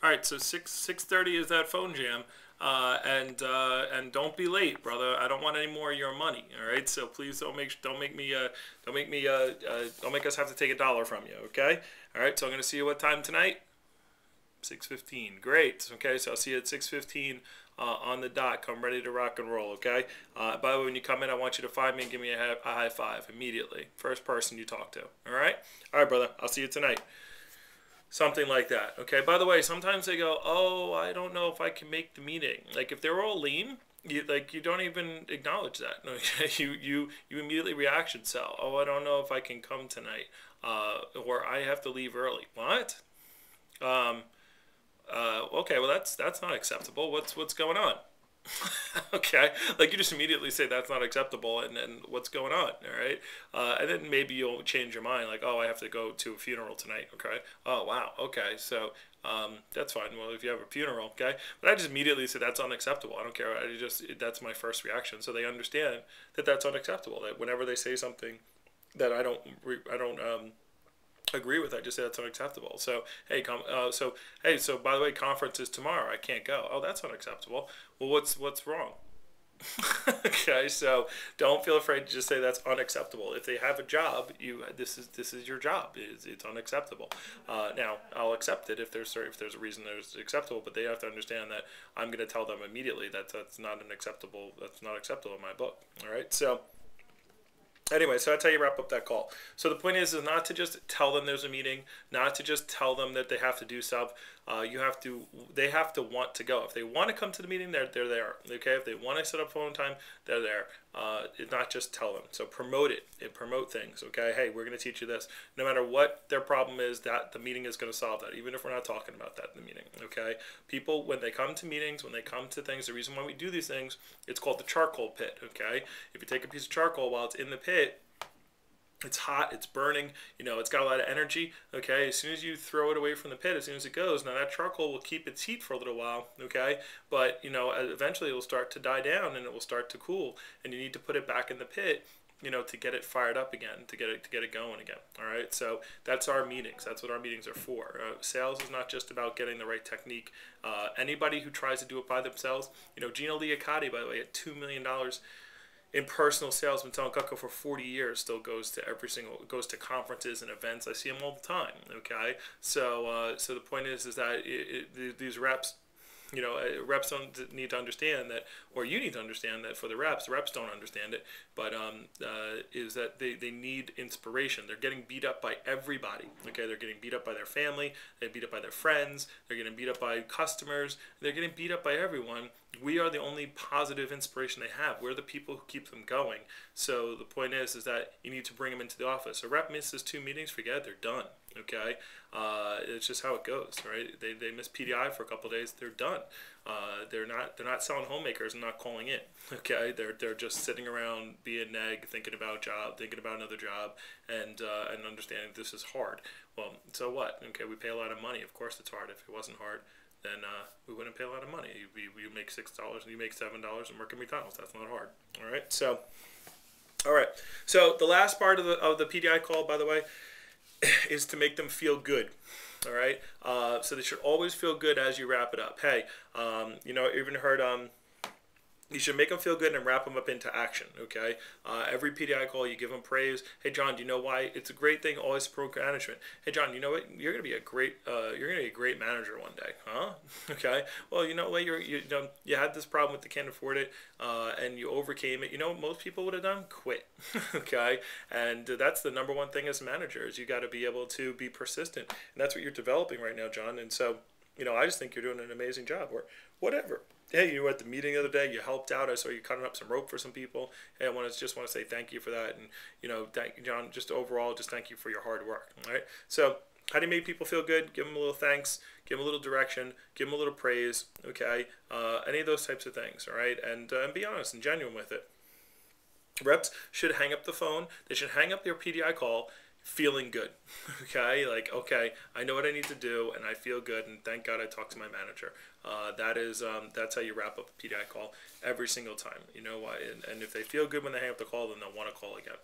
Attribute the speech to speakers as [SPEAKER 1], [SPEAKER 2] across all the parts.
[SPEAKER 1] All right, so 6:30 is that phone jam, and don't be late, brother. I don't want any more of your money. All right, so please don't make us have to take $1 from you. Okay. All right, so I'm gonna see you what time tonight? 6:15. Great. Okay, so I'll see you at 6:15 on the dot. Come ready to rock and roll. Okay. By the way, when you come in, I want you to find me and give me a high five immediately. First person you talk to. All right. All right, brother. I'll see you tonight. Something like that. Okay. By the way, sometimes they go, "Oh, I don't know if I can make the meeting." Like if they're all lean, you don't even acknowledge that. Okay. You immediately reaction sell. Oh, I don't know if I can come tonight, or I have to leave early. What? Um, okay. Well, that's not acceptable. What's going on? Okay, like you just immediately say that's not acceptable, and what's going on, all right? And then maybe you'll change your mind, like, oh, I have to go to a funeral tonight, okay? Oh, wow, okay, so that's fine. Well, if you have a funeral, okay, but I just immediately say that's unacceptable. I don't care. That's my first reaction, so they understand that that's unacceptable. That whenever they say something that I don't agree with, I just say that's unacceptable. So so by the way, conference is tomorrow. I can't go. Oh, that's unacceptable. Well, what's wrong? Okay, so don't feel afraid to just say that's unacceptable. If they have a job, this is your job. It's unacceptable. Now I'll accept it if there's a reason there's acceptable, but they have to understand that I'm going to tell them immediately that that's not acceptable in my book. All right, so. Anyway, so that's how you wrap up that call. So the point is not to just tell them there's a meeting, not to just tell them that they have to do stuff. They have to want to go. If they want to come to the meeting, they're there. Okay, if they want to set up phone time, they're there. Not just tell them. So promote it. Promote things. Okay, hey, we're going to teach you this. No matter what their problem is, that the meeting is going to solve that, even if we're not talking about that in the meeting. Okay, people when they come to meetings, when they come to things, the reason why we do these things, it's called the charcoal pit. Okay, if you take a piece of charcoal while it's in the pit, it's hot, it's burning, it's got a lot of energy. Okay, as soon as you throw it away from the pit, as soon as it goes, now that charcoal will keep its heat for a little while. Okay, but eventually it will start to die down and it will start to cool, and you need to put it back in the pit, to get it fired up again, to get it going again. All right, so that's our meetings. That's what our meetings are for. Sales is not just about getting the right technique. Anybody who tries to do it by themselves, Gino Liacotti, by the way, at $2 million in personal sales, been telling Gutco for 40 years, still goes to conferences and events. I see him all the time. Okay, so the point is that these reps, reps don't need to understand that, or you need to understand that for the reps don't understand it, but is that they need inspiration. They're getting beat up by everybody. Okay, they're getting beat up by their family, they're beat up by their friends, they're getting beat up by customers, they're getting beat up by everyone. We are the only positive inspiration they have. We're the people who keep them going. So the point is that you need to bring them into the office. A rep misses 2 meetings, forget it, they're done. Okay, it's just how it goes, right? They miss PDI for a couple of days, they're done. They're not selling homemakers and not calling in. Okay, they're just sitting around being neg, thinking about another job, and understanding this is hard. Well, so what? Okay, we pay a lot of money. Of course it's hard. If it wasn't hard, then we wouldn't pay a lot of money. You make $6 and you make $7 and work at McDonald's. That's not hard. All right. So, all right. So the last part of the PDI call, by the way, is to make them feel good. All right. So they should always feel good as you wrap it up. Hey, even heard you should make them feel good and wrap them up into action. Okay. Every PDI call, you give them praise. Hey, John, do you know why it's a great thing? Always program management. Hey, John, you know what? You're gonna be a great manager one day, huh? Okay. Well, you know what? You had this problem with the can't afford it, and you overcame it. You know what most people would have done? Quit. Okay. And that's the number one thing as a manager is you got to be able to be persistent, and that's what you're developing right now, John. And so, I just think you're doing an amazing job, or whatever. Hey, you were at the meeting the other day. You helped out. I saw you cutting up some rope for some people. Hey, I just want to say thank you for that, and thank you, John. Just overall, just thank you for your hard work. All right. So, how do you make people feel good? Give them a little thanks. Give them a little direction. Give them a little praise. Okay. Any of those types of things. All right. And be honest and genuine with it. Reps should hang up the phone. They should hang up their PDI call feeling good. Okay, like, okay, I know what I need to do and I feel good, and thank God I talked to my manager. That's how you wrap up a PDI call every single time. You know why? And if they feel good when they hang up the call, then they'll want to call again.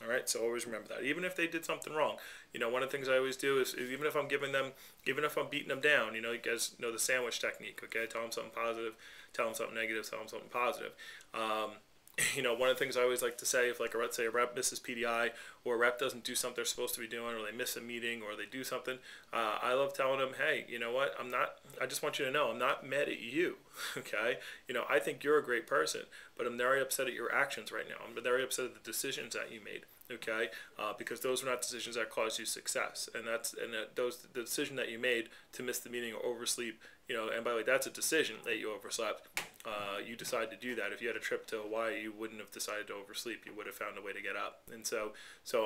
[SPEAKER 1] All right, so always remember that. Even if they did something wrong, one of the things I always do is even if I'm giving them, even if I'm beating them down, you guys know the sandwich technique. Okay, tell them something positive, tell them something negative, tell them something positive. One of the things I always like to say, if like let's say a rep misses PDI or a rep doesn't do something they're supposed to be doing, or they miss a meeting, or they do something, I love telling them, hey, you know what? I just want you to know, I'm not mad at you. Okay, I think you're a great person, but I'm very upset at your actions right now. I'm very upset at the decisions that you made. Okay, because those were not decisions that caused you success, and the decision that you made to miss the meeting or oversleep. And by the way, that's a decision that you overslept. You decided to do that. If you had a trip to Hawaii, you wouldn't have decided to oversleep. You would have found a way to get up. And so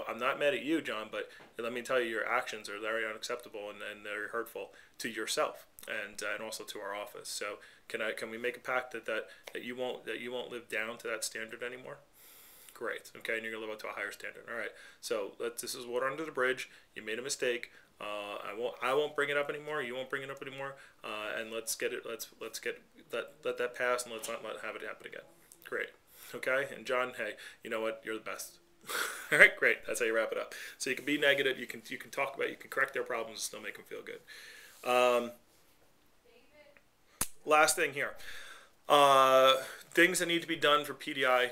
[SPEAKER 1] I'm not mad at you, John, but let me tell you, your actions are very unacceptable and very hurtful to yourself and also to our office. So can we make a pact that you won't live down to that standard anymore? Great. Okay, and you're gonna live up to a higher standard. All right. So this is water under the bridge. You made a mistake. I won't bring it up anymore. You won't bring it up anymore. And let's get it. Let's let that pass, and let's not have it happen again. Great. Okay. And John, hey, you know what? You're the best. All right. Great. That's how you wrap it up. So you can be negative. You can talk about. You can correct their problems and still make them feel good. Last thing here. Things that need to be done for PDI